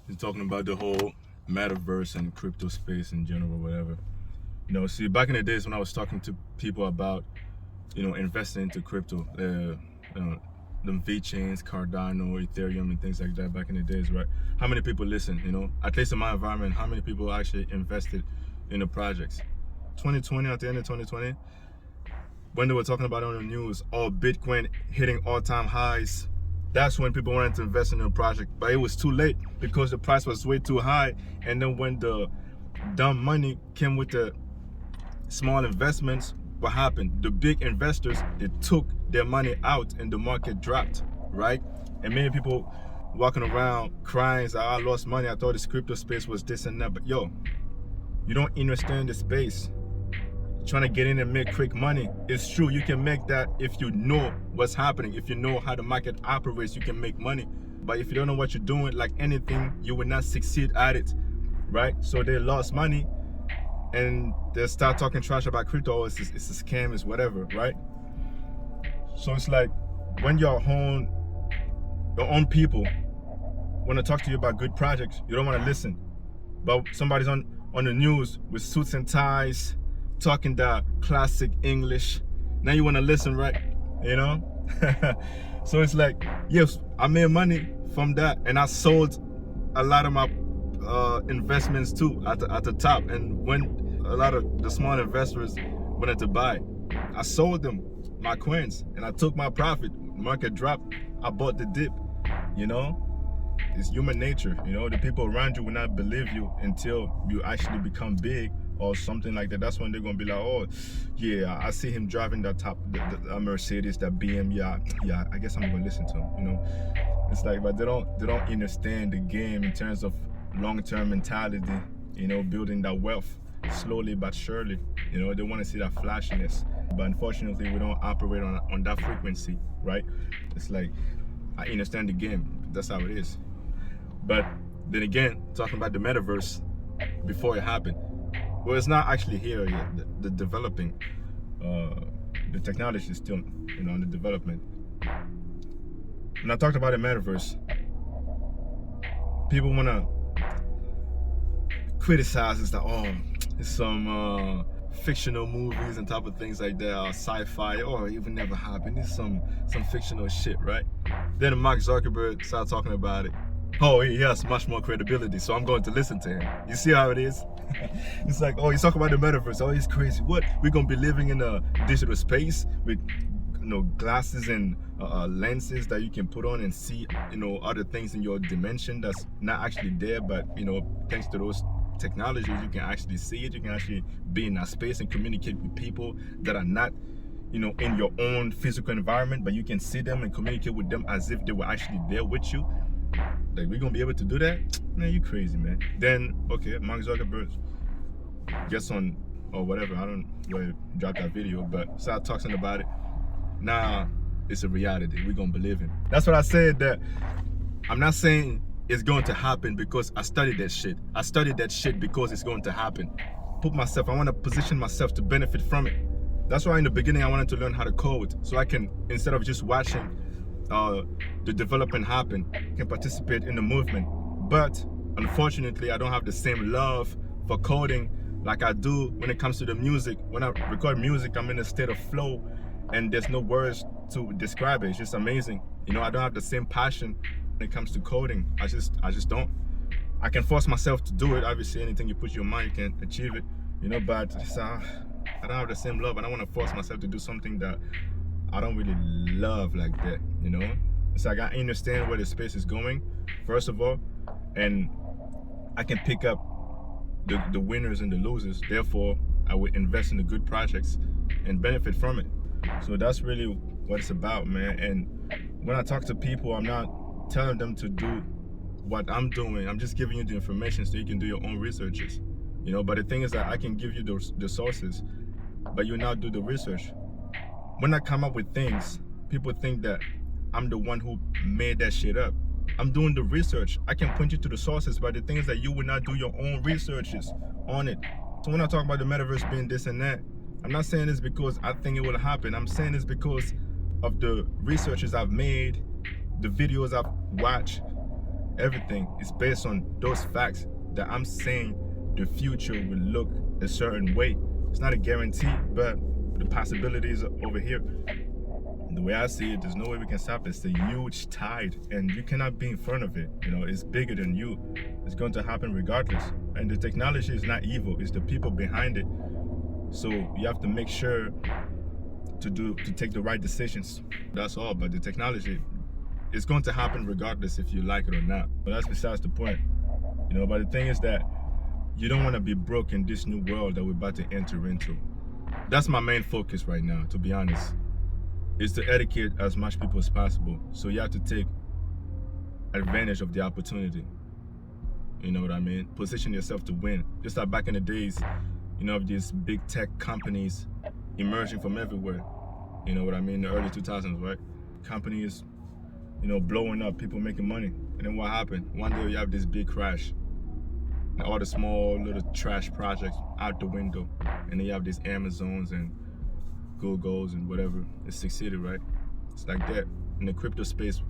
He's talking about the whole metaverse and crypto space in general, whatever. See, back in the days when I was talking to people about, investing into crypto, them V chains, Cardano, Ethereum, and things like that back in the days, right? How many people listen? At least in my environment, how many people actually invested in the projects? 2020, at the end of 2020, when they were talking about it on the news, Bitcoin hitting all-time highs, that's when people wanted to invest in a project. But it was too late because the price was way too high. And then when the dumb money came with the small investments, what happened? The big investors, they took their money out and the market dropped, right? And many people walking around crying, saying, I lost money, I thought this crypto space was this and that. But yo, you don't understand the space. Trying to get in and make quick money. It's true, you can make that if you know what's happening. If you know how the market operates, you can make money. But if you don't know what you're doing, like anything, you will not succeed at it, right? So they lost money and they start talking trash about crypto. It's a scam, it's whatever, right? So it's like when your own people want to talk to you about good projects, you don't want to listen. But somebody's on the news with suits and ties, talking that classic English. Now you want to listen, right? So it's like, yes, I made money from that, and I sold a lot of my investments too at the top. And when a lot of the small investors wanted to buy, I sold them my coins and I took my profit. Market dropped, I bought the dip. It's human nature. The people around you will not believe you until you actually become big or something like that. That's when they're gonna be like, oh yeah, I see him driving that the Mercedes, that BM. Yeah, I guess I'm gonna listen to him. It's like, but they don't understand the game in terms of long-term mentality. Building that wealth slowly but surely. They want to see that flashiness, but unfortunately we don't operate on that frequency, right? It's like, I understand the game, that's how it is. But then again, talking about the metaverse, before it happened, well, it's not actually here yet. The developing, the technology is still, in the development. When I talked about the metaverse, people want to criticize us that, it's some fictional movies and type of things like that, or sci-fi, it would never happen. It's some fictional shit, right? Then Mark Zuckerberg started talking about it. He has much more credibility, so I'm going to listen to him. You see how it is? It's like, he's talking about the metaverse. He's crazy. What? We're going to be living in a digital space with, glasses and lenses that you can put on and see, other things in your dimension that's not actually there, but, thanks to those technologies, you can actually see it. You can actually be in that space and communicate with people that are not, in your own physical environment, but you can see them and communicate with them as if they were actually there with you. Like, we're gonna be able to do that? Man, you crazy, man. Then, okay, Mark Zuckerberg gets on, or whatever, I don't know where he dropped that video, but start talking about it. Now, it's a reality. We're gonna believe him. That's what I said, that I'm not saying it's going to happen because I studied that shit. I studied that shit because it's going to happen. I want to position myself to benefit from it. That's why in the beginning I wanted to learn how to code, so I can, instead of just watching the development happen, can participate in the movement. But unfortunately, I don't have the same love for coding like I do when it comes to the music. When I record music, I'm in a state of flow and there's no words to describe it. It's just amazing. I don't have the same passion when it comes to coding. I just don't. I can force myself to do it. Obviously, anything you put your mind, you can achieve it, but I don't have the same love. I don't want to force myself to do something that I don't really love like that, It's like, I understand where the space is going, first of all, and I can pick up the winners and the losers. Therefore, I would invest in the good projects and benefit from it. So that's really what it's about, man. And when I talk to people, I'm not telling them to do what I'm doing. I'm just giving you the information so you can do your own researches, But the thing is that I can give you the sources, but you now do the research. When I come up with things, people think that I'm the one who made that shit up. I'm doing the research. I can point you to the sources, but the thing is that you will not do your own researches on it. So when I talk about the metaverse being this and that, I'm not saying this because I think it will happen. I'm saying this because of the researches I've made, the videos I've watched, everything is based on those facts that I'm saying the future will look a certain way. It's not a guarantee, but the possibilities are over here. The way I see it, there's no way we can stop it. It's a huge tide, and you cannot be in front of it. You know, it's bigger than you. It's going to happen regardless. And the technology is not evil, it's the people behind it. So you have to make sure to take the right decisions. That's all. But the technology, it's going to happen regardless if you like it or not. But that's besides the point. You know, but the thing is that you don't want to be broke in this new world that we're about to enter into. That's my main focus right now, to be honest. Is to educate as much people as possible. So you have to take advantage of the opportunity. You know what I mean? Position yourself to win. Just like back in the days, you know, of these big tech companies emerging from everywhere. You know what I mean? In the early 2000s, right? Companies, you know, blowing up, people making money. And then what happened? One day you have this big crash. And all the small little trash projects out the window. And then you have these Amazons and Googles and whatever. It succeeded, right? It's like that. In the crypto space,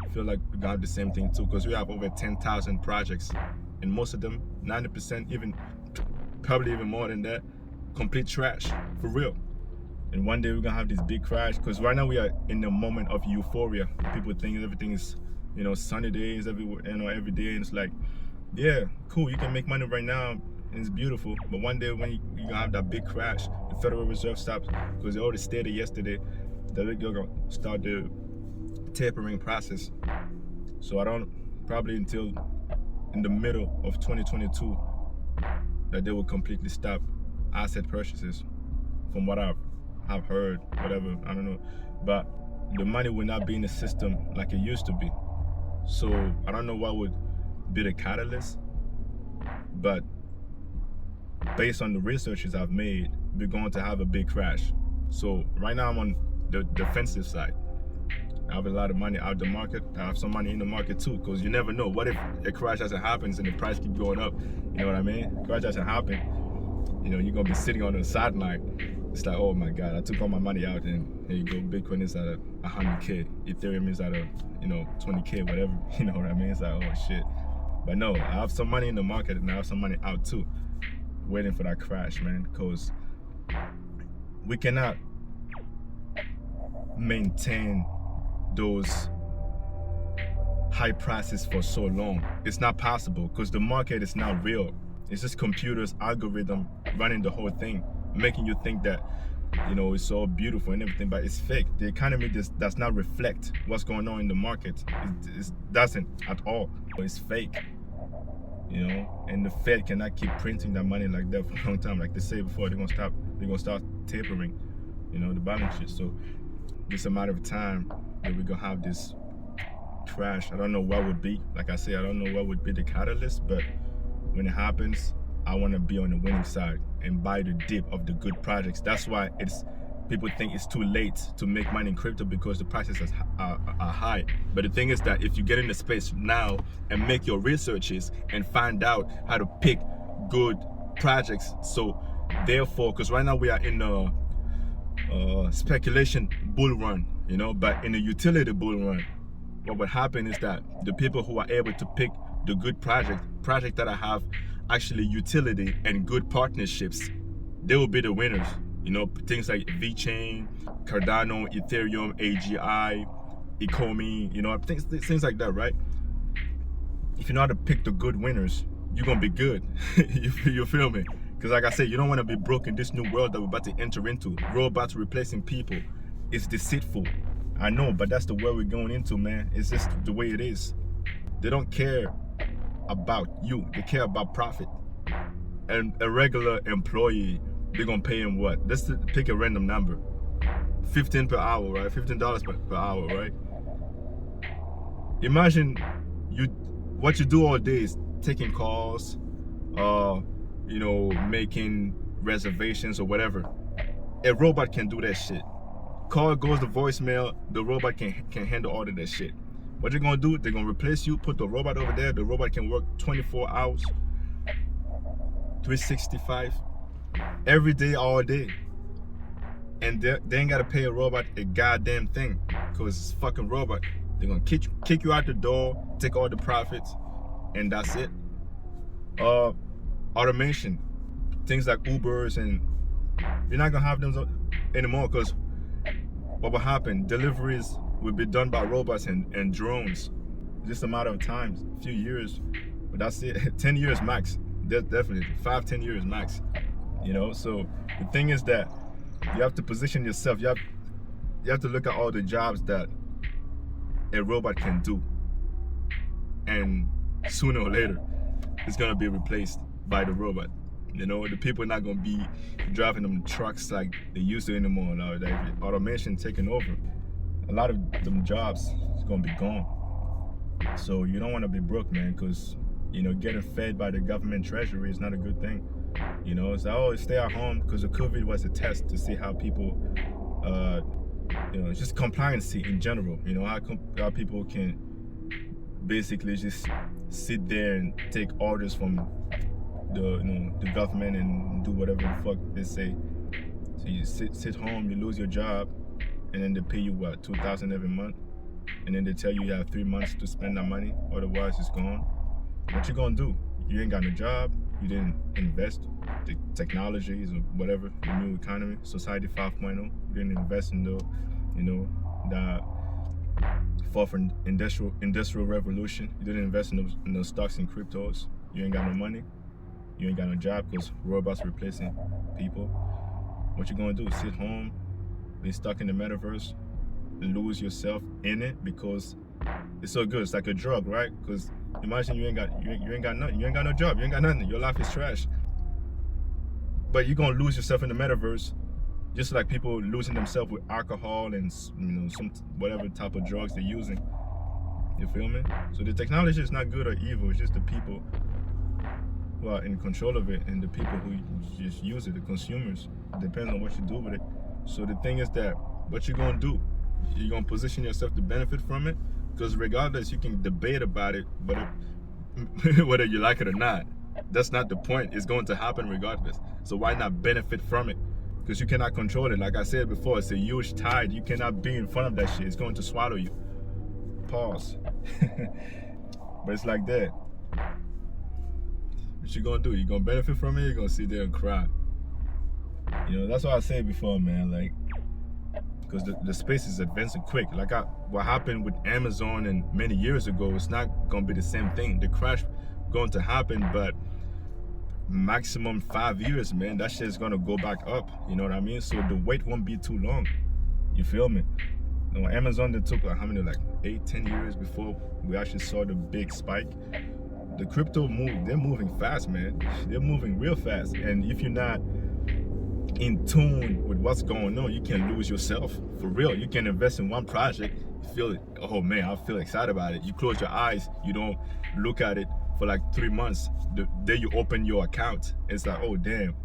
I feel like we got the same thing too, because we have over 10,000 projects. And most of them, 90%, even probably even more than that, complete trash, for real. And one day we're gonna have this big crash, because right now we are in the moment of euphoria. People think everything is, you know, sunny days everywhere, you know, every day, and it's like, yeah, cool, you can make money right now, and it's beautiful. But one day when you're gonna have that big crash, the Federal Reserve stops, because they already stated yesterday that they're gonna start the tapering process. So I don't, probably until in the middle of 2022, that they will completely stop asset purchases, from what I've heard, whatever, I don't know. But the money will not be in the system like it used to be. So I don't know what would be the catalyst, but based on the researches I've made, we're going to have a big crash. So right now I'm on the defensive side. I have a lot of money out the market. I have some money in the market too, because you never know. What if a crash doesn't happen and the price keeps going up? You know what I mean? Crash doesn't happen. You know, you're gonna be sitting on the sideline. It's like, oh my God, I took all my money out, and here you go. Bitcoin is at 100K. Ethereum is at 20K, whatever. You know what I mean? It's like, oh shit. But no, I have some money in the market, and I have some money out too, waiting for that crash, man. Because we cannot maintain those high prices for so long. It's not possible, because the market is not real. It's just computers, algorithm running the whole thing, making you think that, you know, it's all beautiful and everything, but it's fake. The economy does not reflect what's going on in the market. It doesn't at all. It's fake, you know. And the Fed cannot keep printing that money like that for a long time. Like they say before, they're gonna start tapering, you know, the balance sheet. So it's a matter of time that we're gonna have this crash. I don't know what would be. Like I say, I don't know what would be the catalyst, but when it happens, I want to be on the winning side and buy the dip of the good projects. That's why people think it's too late to make money in crypto, because the prices are high. But the thing is that if you get in the space now and make your researches and find out how to pick good projects, so therefore, because right now we are in a speculation bull run, you know, but in a utility bull run, what would happen is that the people who are able to pick the good project that I have actually utility and good partnerships, they will be the winners. You know, things like VeChain, Cardano, Ethereum, AGI, Ecomi, you know, things like that, right? If you know how to pick the good winners, you're gonna be good. You feel me? Because like I said, you don't want to be broke in this new world that we're about to enter into. Robots replacing people. It's deceitful. I know, but that's the world we're going into, man. It's just the way it is. They don't care about you. They care about profit. And a regular employee, they're gonna pay him what? Let's pick a random number. $15 per hour, right? $15 per hour, right? Imagine what you do all day is taking calls, you know, making reservations or whatever. A robot can do that shit. Call goes to voicemail, the robot can handle all of that shit. What they're gonna do, they're gonna replace you, put the robot over there. The robot can work 24 hours, 365, every day, all day. And they ain't gotta pay a robot a goddamn thing, because it's a fucking robot. They're gonna kick you out the door, take all the profits, and that's it. Automation, things like Ubers, and you're not gonna have them anymore, because what will happen? Deliveries will be done by robots and drones. Just a matter of time, a few years, but that's it. 10 years max. Definitely 5-10 years max. So the thing is that you have to position yourself. You have to look at all the jobs that a robot can do, and sooner or later it's gonna be replaced by the robot. The people are not gonna be driving them trucks like they used to anymore. Now, like automation taking over, a lot of them jobs is gonna be gone. So you don't want to be broke, man, because getting fed by the government treasury is not a good thing. So I always stay at home, because the COVID was a test to see how people, just compliancy in general. How people can basically just sit there and take orders from the government and do whatever the fuck they say. So you sit home, you lose your job, and then they pay you what, $2,000 every month, and then they tell you have 3 months to spend that money, otherwise it's gone. What you gonna do? You ain't got no job. You didn't invest the technologies or whatever, the new economy, society 5.0. You didn't invest in the fourth industrial revolution. You didn't invest in those stocks and cryptos. You ain't got no money. You ain't got no job, because robots replacing people. What you gonna do? Sit home, be stuck in the metaverse, lose yourself in it, because it's so good. It's like a drug, right? Because imagine you ain't got nothing. You ain't got no job. You ain't got nothing. Your life is trash. But you're gonna lose yourself in the metaverse, just like people losing themselves with alcohol and some whatever type of drugs they're using. You feel me? So the technology is not good or evil. It's just the people who are in control of it, and the people who just use it, the consumers. It depends on what you do with it. So the thing is that what you're gonna do, you're gonna position yourself to benefit from it, because regardless, you can debate about it, but whether you like it or not, that's not the point. It's going to happen regardless. So why not benefit from it? Because you cannot control it. Like I said before, it's a huge tide. You cannot be in front of that shit. It's going to swallow you. Pause. But it's like that. What you gonna do? You gonna benefit from it? You're gonna sit there and cry. That's what I said before, man. Like, because the space is advancing quick. Like what happened with Amazon and many years ago, it's not gonna be the same thing. The crash going to happen, but maximum 5 years, man. That shit is gonna go back up. You know what I mean? So the wait won't be too long. You feel me? Amazon, they took how many, like 8-10 years before we actually saw the big spike. The crypto they're moving fast, man. They're moving real fast. And if you're not in tune with what's going on, you can lose yourself for real. You can invest in one project, feel it, oh man, I feel excited about it. You close your eyes, you don't look at it for like 3 months. The day you open your account, it's like, oh damn,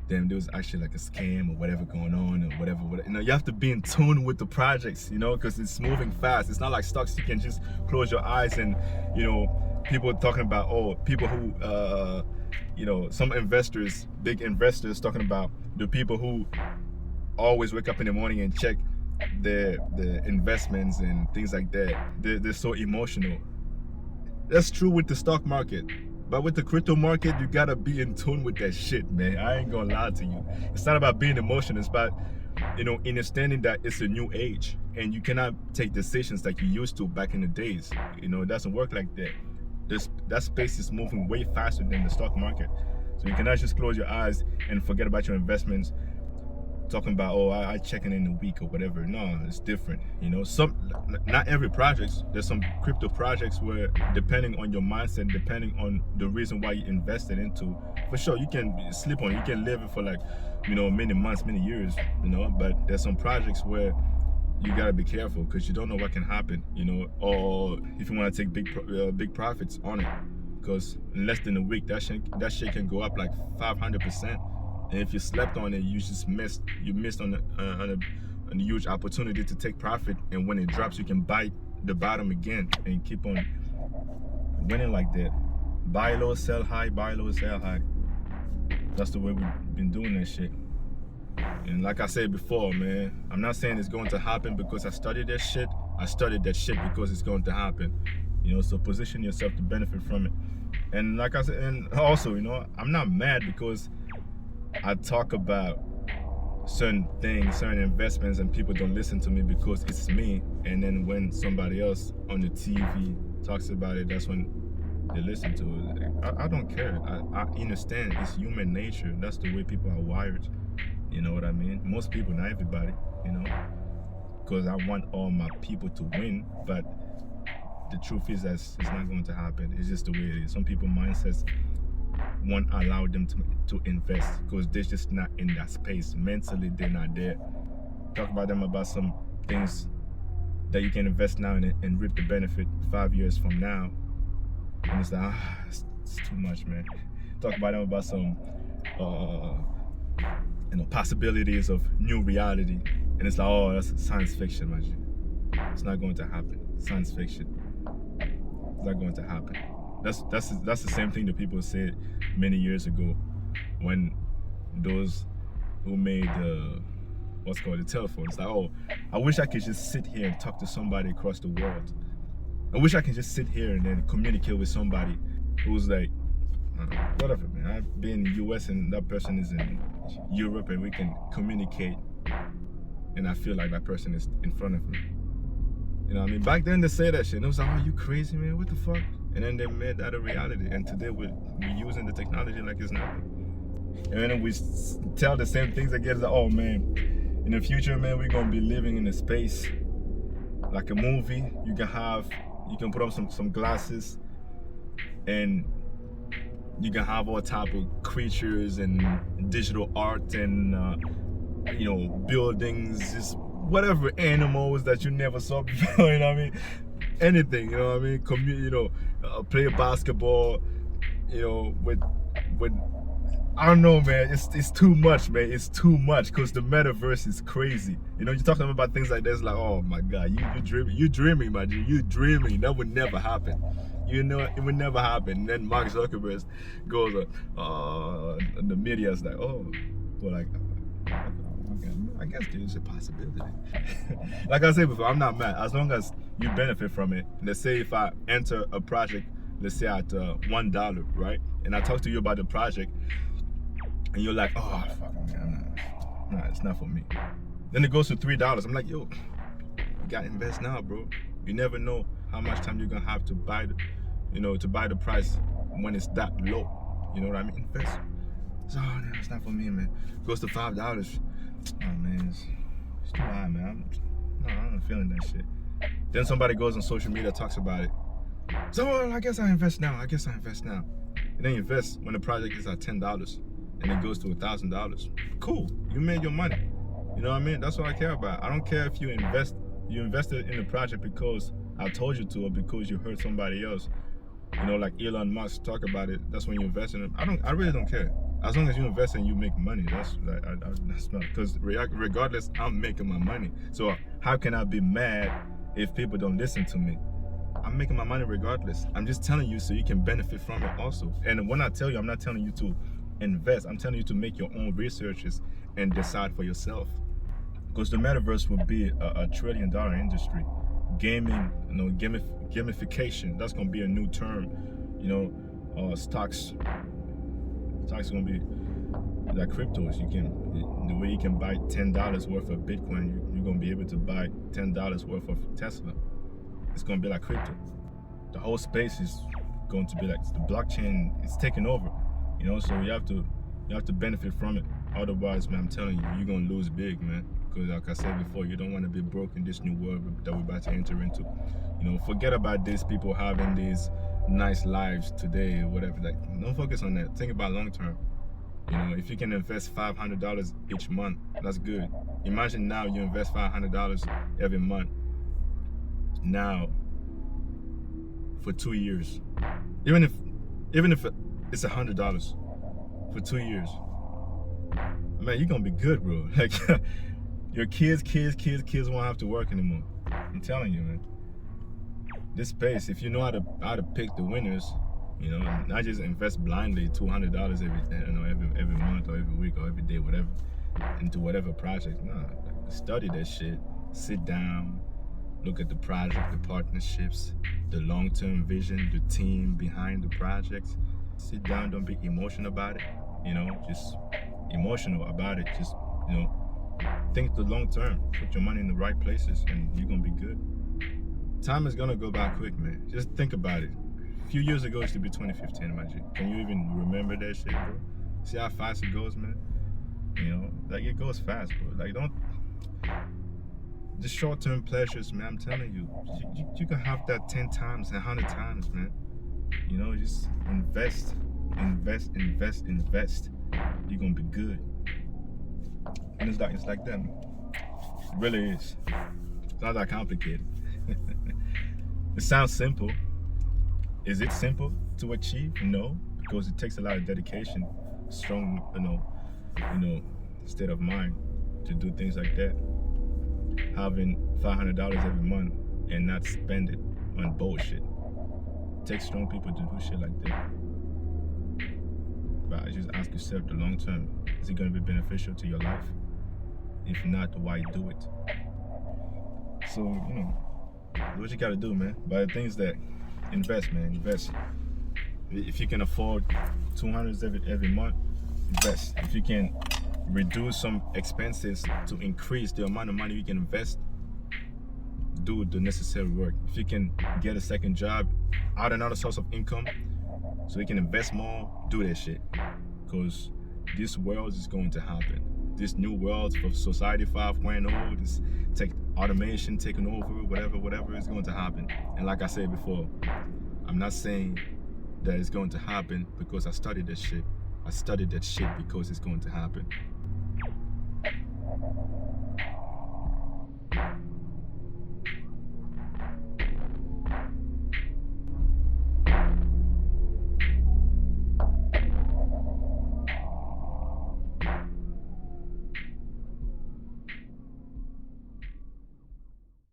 there was actually like a scam or whatever going on, or whatever. You have to be in tune with the projects, because it's moving fast. It's not like stocks. You can just close your eyes and, people are talking about, people who, some investors, big investors, talking about the people who always wake up in the morning and check the investments and things like that. They're so emotional. That's true with the stock market. But with the crypto market, you gotta be in tune with that shit, man. I ain't gonna lie to you. It's not about being emotional. It's about, understanding that it's a new age, and you cannot take decisions like you used to back in the days. It doesn't work like that. That space is moving way faster than the stock market. So you cannot just close your eyes and forget about your investments, talking about, I check in a week or whatever. No, it's different. Not every project. There's some crypto projects where, depending on your mindset, depending on the reason why you invested into, for sure you can sleep on it. You can live it for like, many months, many years, but there's some projects where you gotta be careful, because you don't know what can happen, or if you want to take big profits on it, because in less than a week, that shit can go up like 500%. And if you slept on it, you missed on a huge opportunity to take profit. And when it drops, you can buy the bottom again and keep on winning like that. Buy low, sell high, buy low, sell high. That's the way we've been doing that shit. And like I said before, man, I'm not saying it's going to happen because I studied that shit. I studied that shit because it's going to happen. So position yourself to benefit from it. And like I said, and also, I'm not mad because I talk about certain things, certain investments, and people don't listen to me because it's me. And then when somebody else on the TV talks about it, that's when they listen to it. I don't care. I understand it's human nature. That's the way people are wired. You know what I mean? Most people, not everybody, because I want all my people to win, but the truth is that it's not going to happen. It's just the way it is. Some people mindsets won't allow them to invest because they're just not in that space. Mentally, they're not there. Talk about them about some things that you can invest now and reap the benefit 5 years from now. And it's like, it's too much, man. Talk about them about some possibilities of new reality. And it's like, oh, that's science fiction, man. It's not going to happen. Science fiction. It's not going to happen. That's the same thing that people said many years ago when those who made the telephone. It's like, oh, I wish I could just sit here and talk to somebody across the world. I wish I could just sit here and then communicate with somebody who's like, whatever, man. I've been in the US and that person is in Europe and we can communicate and I feel like that person is in front of me. You know what I mean? Back then they say that shit and it was like, oh, you crazy, man? What the fuck? And then they made that a reality. And today we're using the technology like it's nothing. And then we tell the same things again. Like, oh, man, in the future, man, we're going to be living in a space like a movie. You can put on some glasses and you can have all type of creatures and digital art and, buildings, just whatever animals that you never saw before, you know what I mean? Anything, you know what I mean? Play basketball, with I don't know, man. It's too much, man. It's too much because the metaverse is crazy. You're talking about things like this, like, oh my God, you dreaming, man. You dreaming. That would never happen. It would never happen. And then Mark Zuckerberg goes, the media is like, oh, well, like, I guess there's a possibility. Like I said before, I'm not mad. As long as you benefit from it. Let's say if I enter a project, let's say at $1, right? And I talk to you about the project, and you're like, oh, fuck, man, it's not for me. Then it goes to $3. I'm like, yo, you gotta invest now, bro. You never know how much time you're gonna have to buy the price when it's that low. You know what I mean? Invest. So, oh, no, it's not for me, man. It goes to $5. Oh man, it's too high, man. I'm not feeling that shit. Then somebody goes on social media, talks about it. So, well, I guess I invest now. And then you invest when the project is at $10 and it goes to $1,000. Cool, you made your money. You know what I mean? That's what I care about. I don't care if you invested in the project because I told you to or because you heard somebody else. Like Elon Musk talk about it. That's when you invest in it. I really don't care. As long as you invest and you make money, that's not, because regardless, I'm making my money. So how can I be mad if people don't listen to me? I'm making my money regardless. I'm just telling you so you can benefit from it also. And when I tell you, I'm not telling you to invest. I'm telling you to make your own researches and decide for yourself. Because the metaverse will be a $1 trillion industry. Gaming, gamification. That's gonna be a new term. Stocks gonna be like cryptos. The way you can buy $10 worth of Bitcoin, you're gonna be able to buy $10 worth of Tesla. It's gonna be like crypto. The whole space is going to be like the blockchain. It's taking over. So you have to benefit from it. Otherwise, man, I'm telling you, you're gonna lose big, man. Because like I said before, you don't want to be broke in this new world that we're about to enter into. Forget about these people having these nice lives today or whatever. Like, don't focus on that. Think about long term. If you can invest $500 each month, that's good. Imagine now you invest $500 every month. Now, for 2 years, even if it's $100 for 2 years, man, you're gonna be good, bro. Like, your kids won't have to work anymore. I'm telling you, man. This space, if you know how to pick the winners, not just invest blindly $200 every month or every week or every day, whatever, into whatever project. Nah, study that shit. Sit down, Look at the project, the partnerships, the long-term vision, the team behind the projects. Sit down, don't be emotional about it. Just emotional about it. Just, think the long term. Put your money in the right places and you're gonna be good. Time is gonna go by quick, man. Just think about it. A few years ago, it used to be 2015, my G. Can you even remember that shit, bro? See how fast it goes, man? Like it goes fast, bro. Like don't the short-term pleasures, man. I'm telling you, you can have that 10 times and 100 times, man. Just invest, invest, invest, invest. You're gonna be good. And it's like that, man. It really is. It's not that complicated. It sounds simple. Is it simple to achieve? No, because it takes a lot of dedication, strong, state of mind to do things like that. Having $500 every month and not spend it on bullshit. It takes strong people to do shit like that. But just ask yourself the long term, is it going to be beneficial to your life? If not, why do it? So, do what you got to do, man. But the things that invest, man, invest. If you can afford $200 every month, invest. If you can reduce some expenses to increase the amount of money you can invest, do the necessary work. If you can get a second job, add another source of income so you can invest more, do that shit. Because this world is going to happen. This new world of Society 5.0, this tech automation taking over, whatever is going to happen. And like I said before, I'm not saying that it's going to happen because I studied that shit. I studied that shit because it's going to happen.